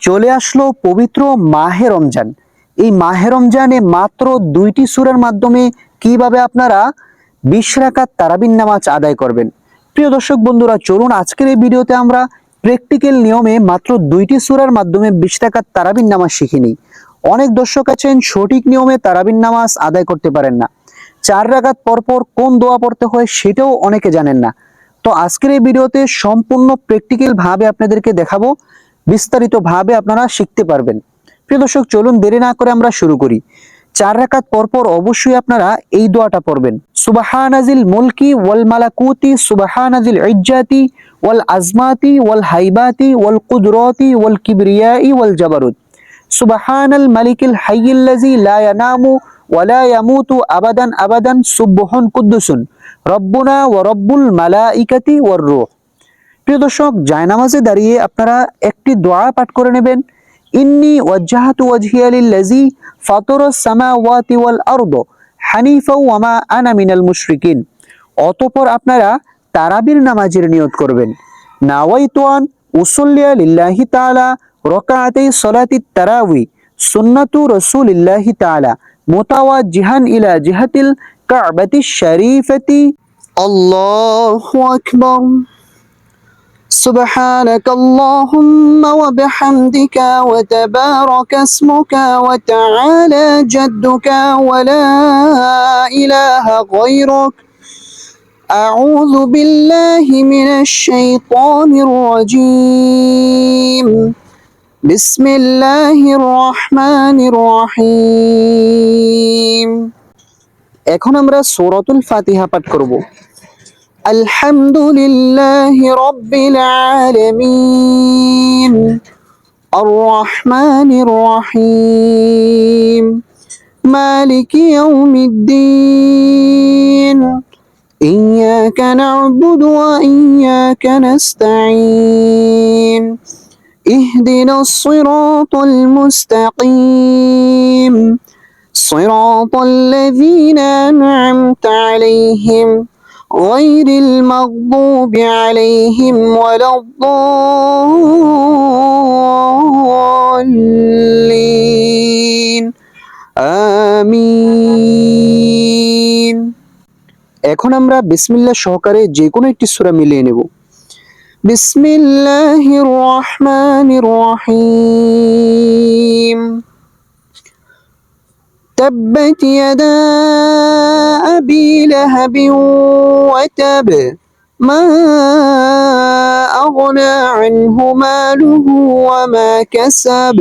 চলে আসলো পবিত্র মাহে রমজান। এই মাহে রমজানে মাত্র 2টি সূরার মাধ্যমে কিভাবে আপনারা 20 রাকাত তারাবির নামাজ আদায় করবেন। প্রিয় দর্শক বন্ধুরা, চলুন আজকের এই ভিডিওতে আমরা প্র্যাকটিক্যাল নিয়মে মাত্র 2টি সূরার মাধ্যমে 20 রাকাত তারাবির নামাজ শিখে নিই। অনেক দর্শক আছেন সঠিক নিয়মে তারাবির নামাজ আদায় করতে পারেন না, 4 রাকাত পরপর কোন দোয়া পড়তে হয় সেটাও অনেকে জানেন না। তো আজকের এই ভিডিওতে সম্পূর্ণ প্র্যাকটিক্যাল ভাবে আপনাদেরকে দেখাবো, বিস্তারিত ভাবে আপনারা শিখতে পারবেন। প্রিয় দর্শক, চলুন দেরি না করে আমরা শুরু করি। 4 রাকাত পরপর অবশ্যই আপনারা এই দোয়াটা পড়বেন, সুবহানাজিল মুলকি ওয়াল মালাকুতি সুবহানাজিল ইজ্জাতি ওয়াল আজমাতি ওয়াল হাইবাতি ওয়াল কুদরতি ওয়াল কিবরিয়াই ওয়াল জাবারুত, সুবহানাল মালিকিল হাইয়িল্লাযী লা ইয়ানামু ওয়া লা ইয়ামুতু আবাদান আবাদান সুবহুন কুদ্দুসুন রব্বুনা ওয়া রব্বুল মালাইকাতি ওয়ার রূহ। প্রিয় দর্শক, জায়নামাজে দাঁড়িয়ে আপনারা একটি দোয়া পাঠ করে নেবেন, ইন্নী ওয়াজ্জাহাতু ওয়াজহিয়া লিল্লাযী ফাতারাস সামাওয়াতি ওয়াল আরদ হানিফা ওয়া মা আনা মিনাল মুশরিকিন। অতঃপর আপনারা তারাবির নামাজের নিয়ত করবেন, নাওয়াইতু আন উসাল্লিয়া লিল্লাহি তাআলা রাকাআতাই সালাতিত তারাবি সুন্নাতু রাসূলিল্লাহি তাআলা মুতাওয়াজ্জিহান ইলা জিহাতিল কাবাতিশ শরীফাতি। আল্লাহু আকবার। سبحانك اللهم وبحمدك وتبارك اسمك وتعالى جدك ولا إله غيرك أعوذ بالله من الشيطان الرجيم بسم الله الرحمن الرحيم। এখন আমরা সূরাতুল ফাতিহা পাঠ করব। الحمد لله رب العالمين الرحمن الرحيم مالك يوم الدين إياك نعبد وإياك نستعين اهدنا الصراط المستقيم صراط الذين أنعمت عليهم غير المغضوب عليهم ولا الضالين آمين। এখন আমরা বিসমিল্লাহ সহকারে যে কোনো একটি সূরা মিলিয়ে নেব। বিসমিল্লাহির রহমানির রহিম। تبت يدا أبي لهب وتب ما أغنى عنه ماله وما كسب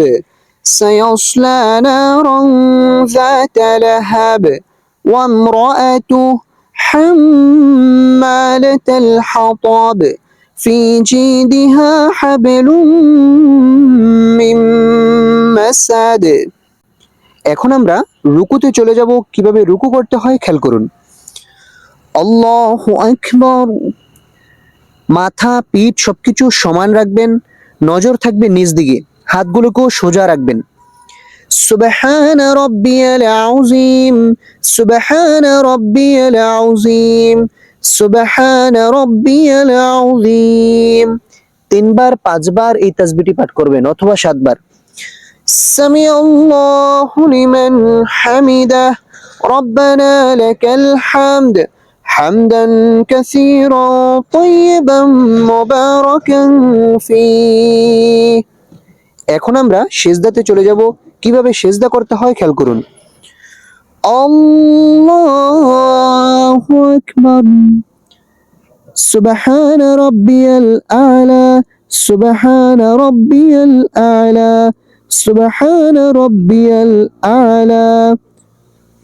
سيصلى نارا ذات لهب وامرأته حمالة الحطب في جيدها حبل من مسد। এখন আমরা রুকুতে চলে যাব, কিভাবে রুকু করতে হয় খেয়াল করুন। আল্লাহু আকবার। মাথা পিঠ সবকিছু সমান রাখবেন, নজর থাকবে নিচ দিকে, হাতগুলোকেও সোজা রাখবেন। সুবহানা রাব্বিয়াল আযীম সুবহানা রাব্বিয়াল আযীম সুবহানা রাব্বিয়াল আযীম। 3 বার 5 বার এই তাসবিহটি পাঠ করবেন অথবা 7 বার। سمع الله لمن حمده ربنا لك الحمد حمدا كثيرا طيبا مباركا فيه। এখন আমরা সিজদাতে চলে যাব, কিভাবে সিজদা করতে হয় খেয়াল করুন। আল্লাহু আকবার। সুবহানা রাব্বিয়াল আ'লা সুবহানা রাব্বিয়াল আ'লা সুবহান রাব্বিয়াল আ'লা।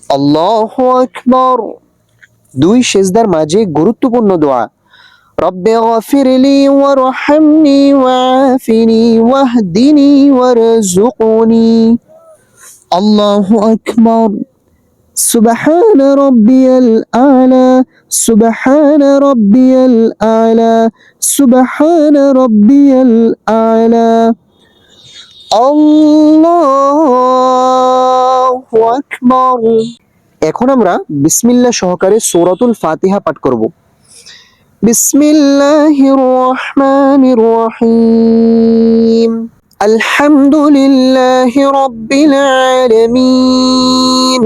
আল্লাহু আকবার। 2 সিজদার মাঝে গুরুত্বপূর্ণ দোয়া, রব্বি গফিরলি ওয়ারহামনি ওয়াআফিনি ওয়াহদিনি ওয়ারযুকনি। আল্লাহু আকবার। সুবহান রাব্বিয়াল আ'লা সুবহান রাব্বিয়াল আ'লা সুবহান রাব্বিয়াল আ'লা। আল্লাহু আকবার। এখন আমরা বিসমিল্লাহ সহকারে সূরাতুল ফাতিহা পাঠ করব। বিসমিল্লাহির রহমানির রহিম। আলহামদুলিল্লাহি রাব্বিল আলামিন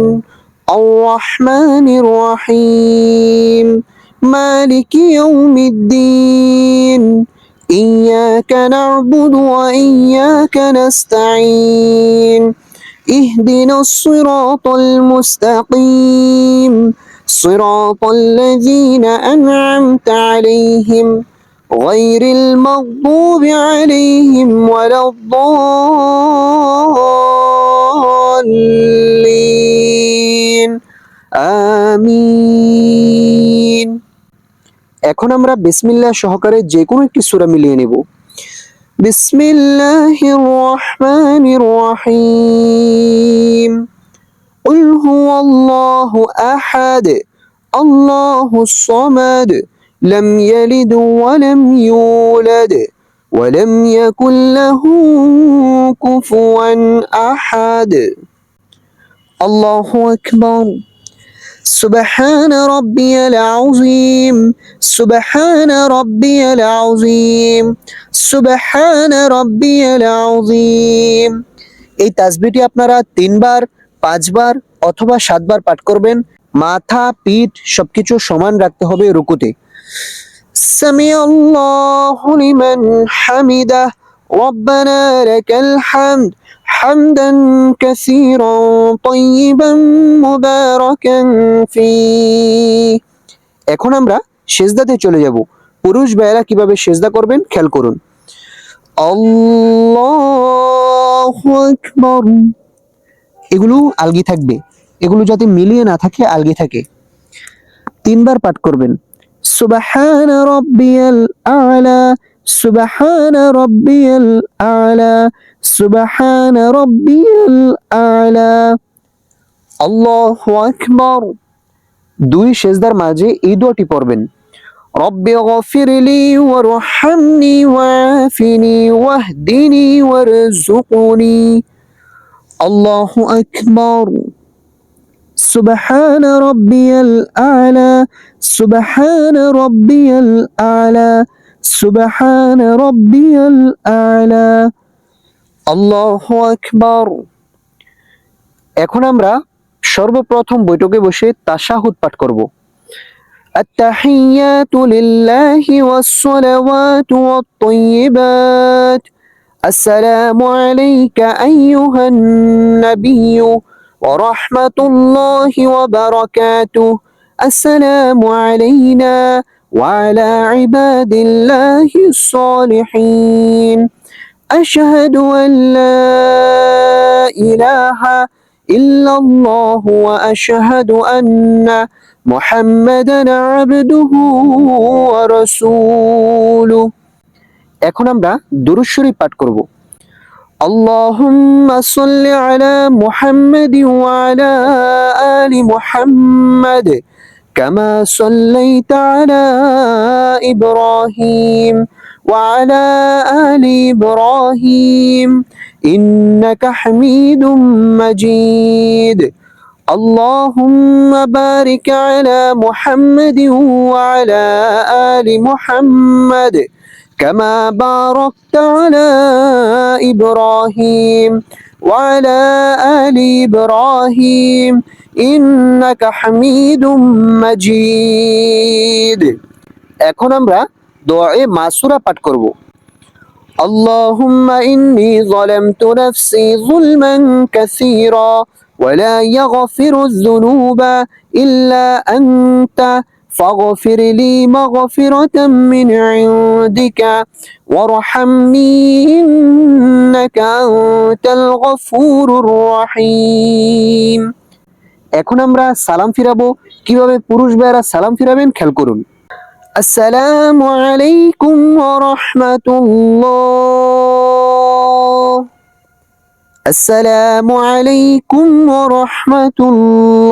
আর-রাহমানির রাহিম মালিকি ইয়াউমিদ্দিন ইয়্যাকা না'বুদু ওয়া ইয়্যাকা নাস্তাঈন ইহদিনাস সিরাতাল মুস্তাকিম সিরাতাল লাযীনা আন'আমতা আলাইহিম غير المغضوب عليهم ولا الضالين আমিন। এখন আমরা বিসমিল্লাহ সহকারে যে কোনো একটি সূরা মিলিয়ে নেব। বিসমিল্লাহির রহমানির রহিম قل هو الله أحد الله الصمد لم يلد ولم يولد ولم يكن له كفوا أحد الله أكبر سبحان ربي العظيم سبحان ربي العظيم سبحان ربي العظيم এই তাসবিহটি আপনারা 3 বার 5 বার অথবা 7 বার পাঠ করবেন। মাথা পিঠ সবকিছু সমান রাখতে হবে রুকুতে। سمع الله لمن حمده ربنا لك الحمد حمدا كثيرا طيبا مباركا فيه। এখন আমরা সিজদাতে চলে যাব। পুরুষ ভাইরা কিভাবে সিজদা করবেন খেয়াল করুন। আল্লাহু আকবার, এগুলো আলগি থাকবে, এগুলো যাতে মিলিয়ে না থাকে আলগি থাকে। 3 বার পাঠ করবেন। সুবহান রাব্বিয়াল আ'লা সুবহান রাব্বিয়াল আ'লা সুবহান রাব্বিয়াল আ'লা। আল্লাহু আকবার। 2 সিজদার মাঝে এই দোয়াটি পড়বেন। রব্বি গফিরলি ওয়ারহামনি ওয়াফিনি ওয়াহদিনি ওয়ারযুকনি। আল্লাহু আকবার। سبحان ربي الأعلى سبحان ربي الأعلى سبحان ربي الأعلى الله أكبر। এখন আমরা সর্বপ্রথম বৈঠকে বসে তাশাহুদ পাঠ করব। التحيات لله والصلوات والطيبات السلام عليك أيها النبي ورحمة الله وبركاته السلام علينا وعلى عباد الله الصالحين أشهد أن لا إله إلا الله وأشهد أن محمدا عبده ورسوله। এখন আমরা দুরূদ শরীফ পাঠ করব। اللهم صل على محمد وعلى آل محمد كما صليت على إبراهيم وعلى آل إبراهيم إنك حميد مجيد اللهم بارك على محمد وعلى آل محمد كما باركت على إبراهيم وعلى آل إبراهيم إنك حميد مجيد। এখন আমরা দোয়ায়ে মাসুরা পাঠ করব। اللهم إني ظلمت نفسي ظلما كثيرا ولا يغفر الذنوب إلا أنت فاغفر لي مغفرة من عندك وارحمني إنك أنت الغفور الرحيم। এখন আমরা সালাম ফিরাবো। কিভাবে পুরুষ ভাইরা সালাম ফিরাবেন খেয়াল করুন। আসসালামু আলাইকুম ওয়া রাহমাতুল্লাহ আসসালামু আলাইকুম ওয়া রাহমাতুল্লাহ।